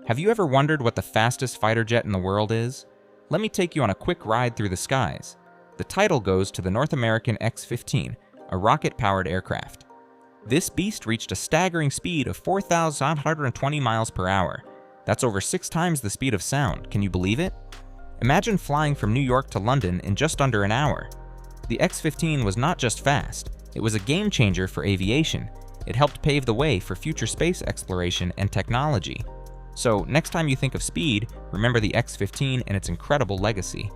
Have you ever wondered what the fastest fighter jet in the world is? Let me take you on a quick ride through the skies. The title goes to the North American X-15, a rocket-powered aircraft. This beast reached a staggering speed of 4,120 miles per hour. That's over 6 times the speed of sound. Can you believe it? Imagine flying from New York to London in just under an hour. The X-15 was not just fast, it was a game changer for aviation. It helped pave the way for future space exploration and technology. So next time you think of speed, remember the X-15 and its incredible legacy.